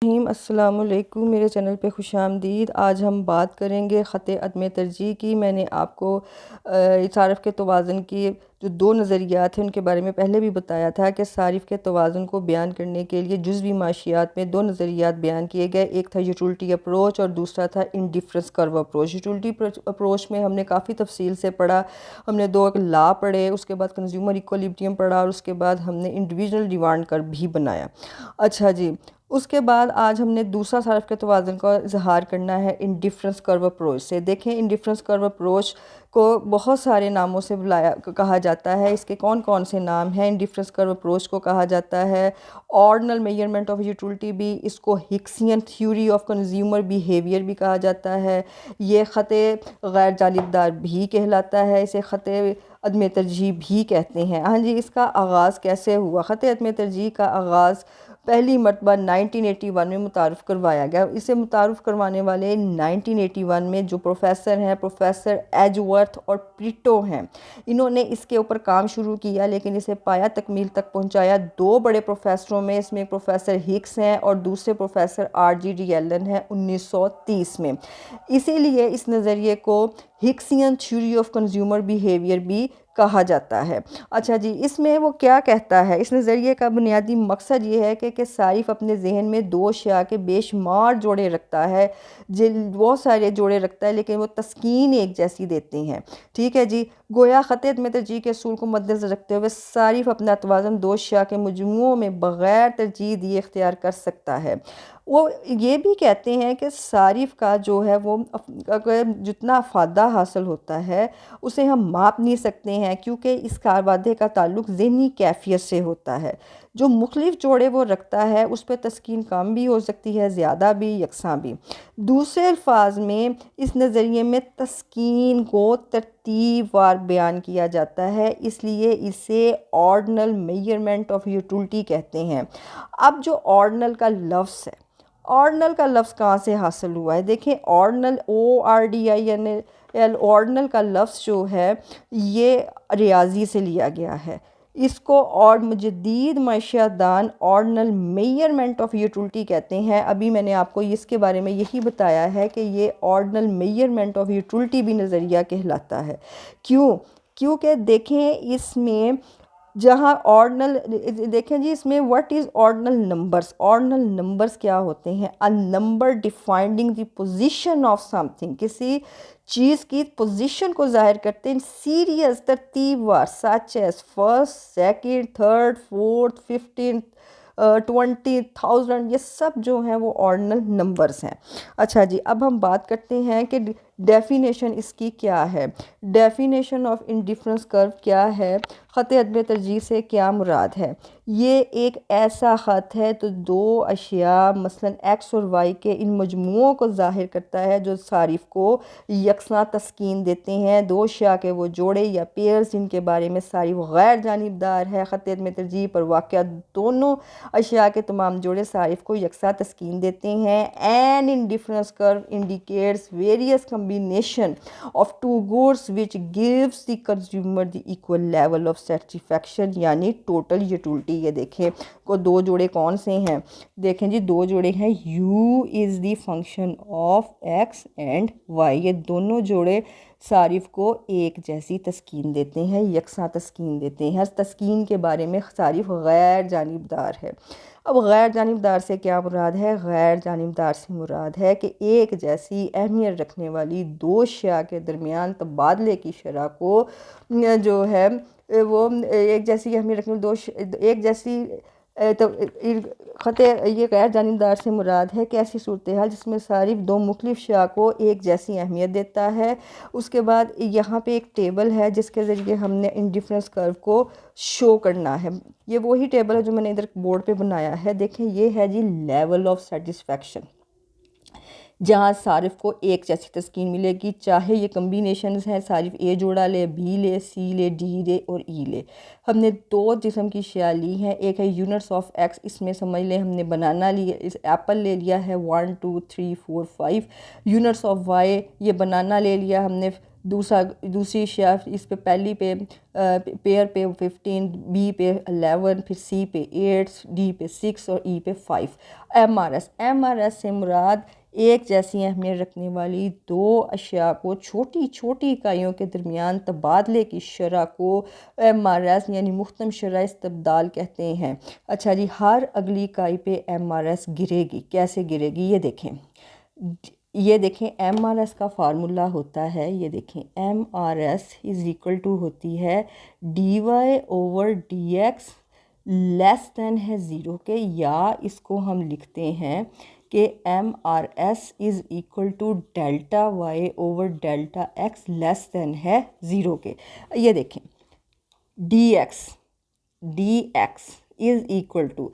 अस्सलामुअलैकुम, मेरे चैनल पे खुशामदीद। आज हम बात करेंगे ख़त अदम तरजीह की। मैंने आपको सारिफ़ के तवाज़ुन की जो दो नज़रियात हैं उनके बारे में पहले भी बताया था कि सारिफ़ के तवाज़ुन को बयान करने के लिए जुज़वी माशियात में दो नज़रियात बयान किए गए। एक था यूटिलिटी अप्रोच और दूसरा था indifference curve approach. Utility approach में हमने काफ़ी तफसील से पढ़ा। हमने दो लॉ पढ़े, उसके बाद कंज्यूमर इक्विलिब्रियम पढ़ा और उसके बाद हमने इंडिविजुअल डिमांड कर्व भी बनाया। अच्छा जी, उसके बाद आज हमने दूसरा सारिफ़ के तवाज़ुन का इजहार करना है इंडिफरेंस कर्व अप्रोच से। देखें, इंडिफरेंस कर्व अप्रोच को बहुत सारे नामों से बुलाया कहा जाता है। इसके कौन कौन से नाम हैं? इंडिफरेंस कर्व अप्रोच को कहा जाता है ऑर्डिनल मेजरमेंट ऑफ यूटिलिटी भी, इसको Hicksian theory of consumer behaviour भी कहा जाता है। ये ख़त गैर जानिबदार भी कहलाता है, इसे ख़त अदम तरजीह भी कहते हैं। हाँ जी, इसका आगाज़ कैसे हुआ? ख़त अदम तरजीह का आगाज़ पहली मरतबा 1981 में मुतारफ़ करवाया गया। इसे मुतारफ़ करवाने वाले 1981 में जो प्रोफेसर हैं, प्रोफेसर एजवर्थ और प्रिटो हैं, इन्होंने इसके ऊपर काम शुरू किया, लेकिन इसे पाया तकमील तक पहुंचाया दो बड़े प्रोफेसरों में। इसमें एक प्रोफेसर हिक्स हैं और दूसरे प्रोफेसर RGD एलन हैं 1930 में। इसीलिए इस नज़रिए को Hicksian theory of consumer behaviour भी कहा जाता है। अच्छा जी, इसमें वो क्या कहता है? इस नज़रिए का बुनियादी मकसद ये है कि सारिफ़ अपने जहन में दो अशिया के बेशुमार जोड़े रखता है, जिन बहुत सारे जोड़े रखता है, लेकिन वो तस्कीन एक जैसी देते हैं। ठीक है जी, गोया ख़त अदम तरजीह के असूल को मद्देनज़र रखते हुए सारिफ़ अपना तवाज़ुन दो अशिया के मजमूओं में बग़ैर तरजीह दिए इख्तियार कर सकता है। वो ये भी कहते हैं कि सारिफ़ का जो है वो जितना अफादा हासिल होता है उसे हम माप नहीं सकते हैं, क्योंकि इस वादे का ताल्लुक़ ज़हनी कैफ़ियत से होता है। जो मुख्तलिफ़ जोड़े वो रखता है उस पर तस्कीन कम भी हो सकती है, ज़्यादा भी, यकसां भी। दूसरे अल्फाज में इस नज़रिए में तस्कीन को तरतीब वार बयान किया जाता है, इसलिए इसे ऑर्डिनल मेजरमेंट ऑफ यूटिलिटी कहते हैं। अब जो ऑर्डिनल का लफ्ज़ है, ऑर्डिनल का लफ्ज़ कहाँ से हासिल हुआ है? देखें, ऑर्डिनल ORDINL, ऑर्डिनल का लफ्ज़ जो है ये रियाजी से लिया गया है। इसको और जदीद माशियादान ऑर्डिनल मेजरमेंट ऑफ यूटिलिटी कहते हैं। अभी मैंने आपको इसके बारे में यही बताया है कि ये ऑर्डिनल मेजरमेंट ऑफ यूटिलिटी भी नज़रिया कहलाता है। क्यों? क्योंकि देखें, इसमें जहाँ ऑर्डिनल, देखें जी, इसमें what is ordinal numbers? Ordinal numbers क्या होते हैं? A number defining the position of something, किसी चीज़ की पोजीशन को जाहिर करते हैं सीरियस तरतीबवार, such as first, second, third, fourth, 15, 20,000, ये सब जो हैं वो ऑर्डिनल नंबर्स हैं। अच्छा जी, अब हम बात करते हैं कि डेफिनेशन इसकी क्या है। डेफिनेशन ऑफ इंडिफरेंस कर्व क्या है? ख़त अदम तरजीह से क्या मुराद है? ये एक ऐसा ख़त है तो दो अशिया मसलन एक्स और वाई के इन मजमूओं को ज़ाहिर करता है जो सारिफ़ को यकसां तस्कीन देते हैं। दो अशिया के वो जोड़े या पेयर्स जिनके बारे में सारिफ़ गैर जानिबदार है, ख़त अदम तरजीह पर वाक़या दोनों अशिया के तमाम जोड़े सारिफ़ को यकसां तस्कीन देते हैं। An indifference curve indicates various combination of two goods which gives the consumer the equal level of satisfaction, यानी टोटल यूटिलिटी। ये देखें को दो जोड़े कौन से हैं? देखें जी, दो जोड़े हैं u is the function of x and y। ये दोनों जोड़े सारिफ़ को एक जैसी तस्कीन देते हैं, यकसां तस्कीन देते हैं। हर तस्कीन के बारे में सारिफ़ गैर जानिबदार है। अब गैर जानिबदार से क्या मुराद है? गैर जानिबदार से मुराद है कि एक जैसी अहमियत रखने वाली दो अशिया के दरमियान तबादले की शरह को जो है वो एक जैसी अहमियत रखने दो एक जैसी तो ख़त ये गैर जानिबदार से मुराद है कि ऐसी सूरत हाल जिसमें सारिफ़ दो मुख्तलिफ अशिया को एक जैसी अहमियत देता है। उसके बाद यहाँ पे एक टेबल है जिसके ज़रिए हमने इंडिफरेंस कर्व को शो करना है। ये वही टेबल है जो मैंने इधर बोर्ड पे बनाया है। देखें, ये है जी लेवल ऑफ सेटिस्फैक्शन, जहाँ सारिफ़ को एक जैसी तस्कीन मिलेगी, चाहे ये कम्बिनेशंस हैं, सारिफ़ ए जोड़ा ले, बी ले, सी ले, डी ले और ई ले। हमने दो किस्म की अशिया ली हैं। एक है यूनिट्स ऑफ एक्स, इसमें समझ लें हमने बनाना लिया, इस एप्पल ले लिया है 1 2 3 4 5। यूनिट्स ऑफ वाई, ये बनाना ले लिया हमने दूसरी शेफ इस पे पहली पे पेयर पे 15, बी पे 11, फिर सी पे 8, डी पे 6 और ई पे 5। एम आर एस से मुराद एक जैसी अहमियत रखने वाली दो अशिया को छोटी छोटी इकाइयों के दरमियान तबादले की शरह को एम आर एस यानी मुख्तम शरह इस्तबदाल कहते हैं। अच्छा जी, हर अगली इकाई पे एम आर एस गिरेगी। कैसे गिरेगी ये देखें एम आर एस का फार्मूला होता है, ये देखें M R S is equal to होती है D Y over D X less than है ज़ीरो के, या इसको हम लिखते हैं कि M R S is equal to delta Y over delta X less than है ज़ीरो के। ये देखें D X is equal to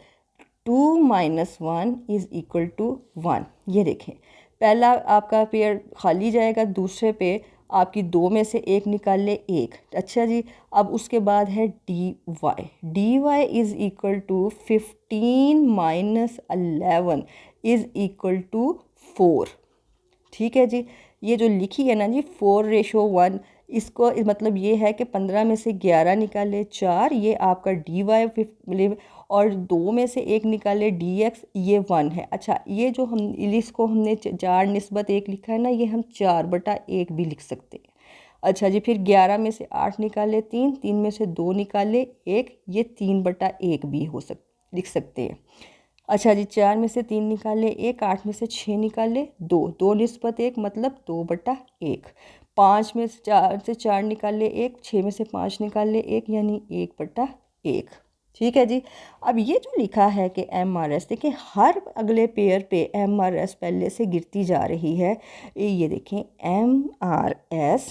2 minus 1 is equal to 1। ये देखें पहला आपका पेयर खाली जाएगा, दूसरे पे आपकी दो में से एक निकाल ले एक। अच्छा जी, अब उसके बाद है D Y is equal to 15 minus 11 is equal to 4। ठीक है जी, ये जो लिखी है ना जी 4:1, इसको मतलब ये है कि 15 में से 11 निकाले 4, ये आपका डी वाई, और दो में से एक निकाले डी एक्स, ये 1 है। अच्छा, ये जो हम इसको हमने 4:1 लिखा है ना, ये हम 4/1 भी लिख सकते हैं। अच्छा जी, फिर 11 में से 8 निकाले 3, 3 में से 2 निकाले 1, ये 3/1 भी लिख सकते हैं। अच्छा जी, 4 में से 3 निकाले 1, 8 में से 6 निकाले 2, 2:1 मतलब 2/1। 5 में से 4 निकाले 1, 6 में से 5 निकाले 1 यानी 1/1। ठीक है जी। अब ये जो लिखा है कि एम आर एस, देखिए हर अगले पेयर पे एम आर एस पहले से गिरती जा रही है। ये देखें M R S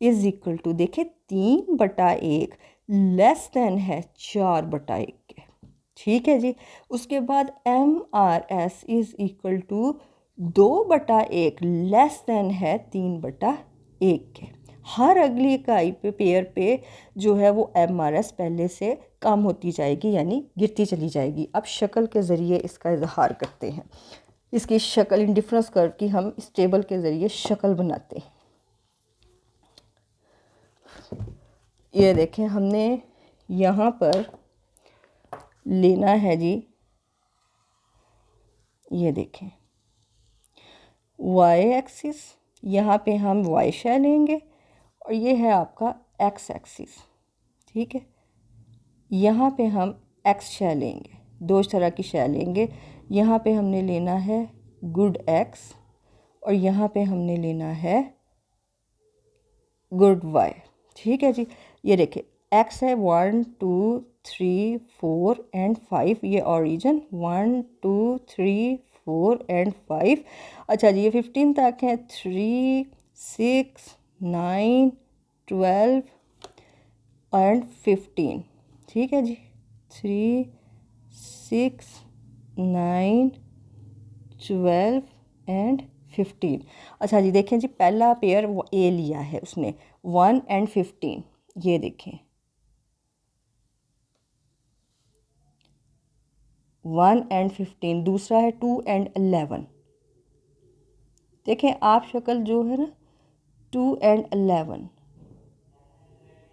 is equal to, देखें 3/1 लेस दैन है 4/1 के। ठीक है जी। उसके बाद M R S is equal to 2/1 less than है 3/1 के। हर अगली इकाई पे पेयर पे जो है वो एम आर एस पहले से कम होती जाएगी, यानी गिरती चली जाएगी। अब शक्ल के ज़रिए इसका इजहार करते हैं। इसकी शक्ल इंडिफरेंस कर्व की हम इस टेबल के ज़रिए शक्ल बनाते हैं। ये देखें, हमने यहाँ पर लेना है जी, ये देखें वाई एक्सिस, यहाँ पे हम वाई शै लेंगे और ये है आपका एक्स एक्सिस। ठीक है, यहाँ पे हम एक्स शै लेंगे, दो तरह की शै लेंगे। यहाँ पे हमने लेना है गुड एक्स और यहाँ पे हमने लेना है गुड वाई। ठीक है जी। ये देखिए एक्स है 1 2 3 4 एंड 5, ये ओरिजिन 1 2 3 4 एंड 5। अच्छा जी, ये 15 तक है 3 6 9 12 एंड 15। ठीक है जी, 3 6 9 12 एंड 15। अच्छा जी, देखें जी पहला पेयर ए लिया है उसने 1 एंड 15। ये देखें 1 एंड 15। दूसरा है 2 एंड 11। देखें आप शक्ल जो है ना 2 एंड 11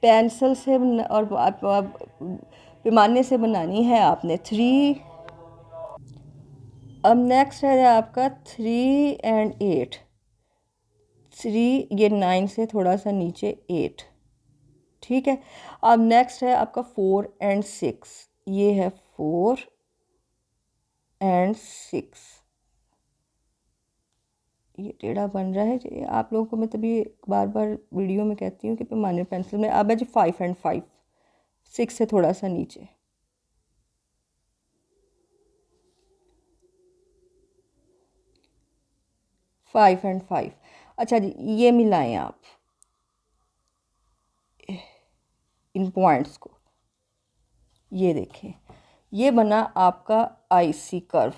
पेंसिल से और पैमाने से बनानी है आपने 3। अब नेक्स्ट है आपका 3 एंड 8। 3 ये 9 से थोड़ा सा नीचे 8। ठीक है। अब नेक्स्ट है आपका 4 एंड 6। ये है 4 एंड 6। ये टेढ़ा बन रहा है जी, आप लोगों को मैं तभी बार बार वीडियो में कहती हूँ कि पैमाने पेंसिल में। अब है जी 5 एंड 5, 6 से थोड़ा सा नीचे। Five and 5। अच्छा जी, ये मिलाएं आप इन पॉइंट्स को। ये देखें, ये बना आपका IC curve.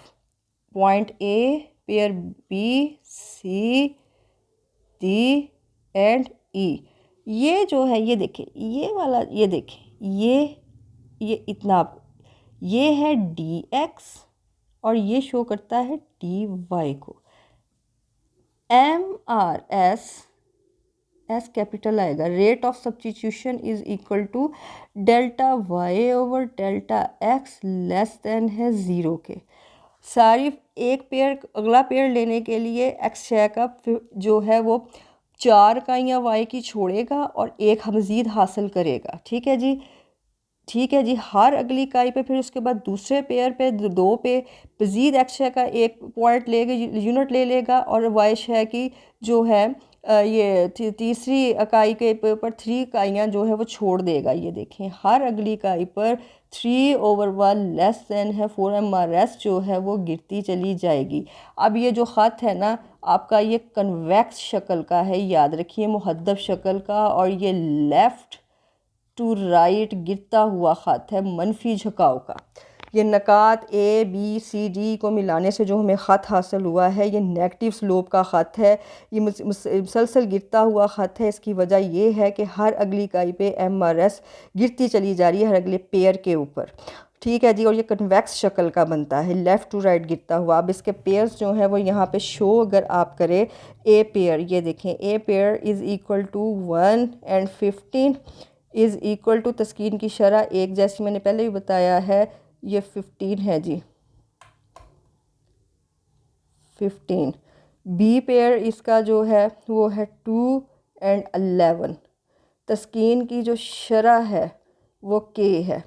Point A, pair B, C, D and E. ये जो है ये देखें, ये वाला ये देखें, ये इतना आपको, ये है डी एक्स और ये शो करता है डी वाई को। M R S S capital आएगा। Rate of substitution is equal to delta Y over delta X less than है 0 के। सारिफ एक पेयर, अगला पेयर लेने के लिए एक्स शय का जो है वो 4 इकाइयाँ वाई की छोड़ेगा और एक मज़ीद हासिल करेगा। ठीक है जी, ठीक है जी। हर अगली इकाई पे फिर उसके बाद दूसरे पेयर पे 2 पे मज़ीद एक्स शय का एक पॉइंट लेगा, यूनिट ले लेगा और वाई शय की जो है ये तीसरी इकाई के ऊपर 3 इकाइयाँ जो है वो छोड़ देगा। ये देखें, हर अगली इकाई पर 3/1 लेस देन है 4 MRS जो है वो गिरती चली जाएगी। अब ये जो ख़त है ना आपका, ये कन्वेक्स शक्ल का है, याद रखिए, मुहद्दब शक्ल का, और ये लेफ़्ट टू राइट गिरता हुआ ख़त है, मनफी झुकाव का। ये नकात ए बी सी डी को मिलाने से जो हमें ख़त हासिल हुआ है ये नेगेटिव स्लोप का ख़त है, ये मुसलसल गिरता हुआ ख़त है। इसकी वजह ये है कि हर अगली इकाई पे MRS गिरती चली जा रही है हर अगले पेयर के ऊपर। ठीक है जी, और ये कन्वेक्स शक्ल का बनता है, लेफ़्ट टू राइट गिरता हुआ। अब इसके पेयर्स जो हैं वो यहाँ पे शो अगर आप करें, ए पेयर, ये देखें, A pair is equal to 1 and 15 is equal to तस्कीन की शरह एक, जैसी मैंने पहले भी बताया है, ये 15 है जी, 15। बी पेयर इसका जो है वो है 2 and 11। तस्कीन की जो शरह है वो के है।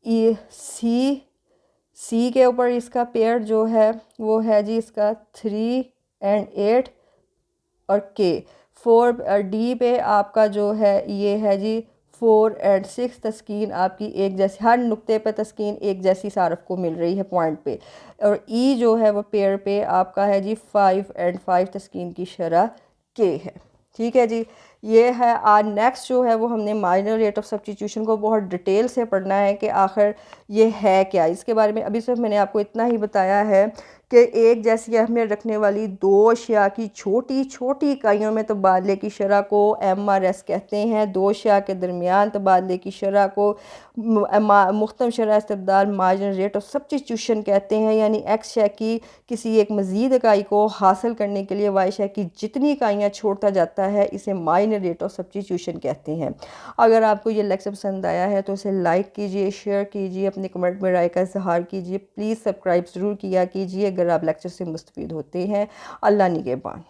ये सी के ऊपर इसका पेयर जो है वो है जी इसका 3 and 8 और के। 4 डी पे आपका जो है ये है जी 4 and 6। तस्कीन आपकी एक जैसी, हर नुक्ते पे तस्कीन एक जैसी सारफ को मिल रही है पॉइंट पे। और ई जो है वो पेयर पे आपका है जी 5 and 5, तस्कीन की शरह के है। ठीक है जी, ये है। आज नेक्स्ट जो है वो हमने माइनर रेट ऑफ सब्स्टिट्यूशन को बहुत डिटेल से पढ़ना है कि आखिर ये है क्या। इसके बारे में अभी सिर्फ मैंने आपको इतना ही बताया है कि एक जैसी अहमियत रखने वाली 2 अशिया की छोटी छोटी इकाइयों में तबादले की शरह को MRS कहते हैं। 2 अशिया के दरमियान तबादले की शरह को मुख्तम शरह इस्तेबदाल मार्जिनल रेट ऑफ सब्स्टिट्यूशन कहते हैं। यानी एक्स शय की किसी एक मज़ीद इकाई को हासिल करने के लिए वाई शय की जितनी इकाइयाँ छोड़ता जाता है इसे माइनर रेट ऑफ सब्स्टिट्यूशन कहते हैं। अगर आपको ये लेक्चर पसंद आया है तो इसे लाइक कीजिए, शेयर कीजिए, अपने कमेंट में राय का इज़हार कीजिए। प्लीज़ सब्सक्राइब ज़रूर किया कीजिए अगर आप लेक्चर से मुस्तफ़ीद होते हैं। अल्लाह निगहबान।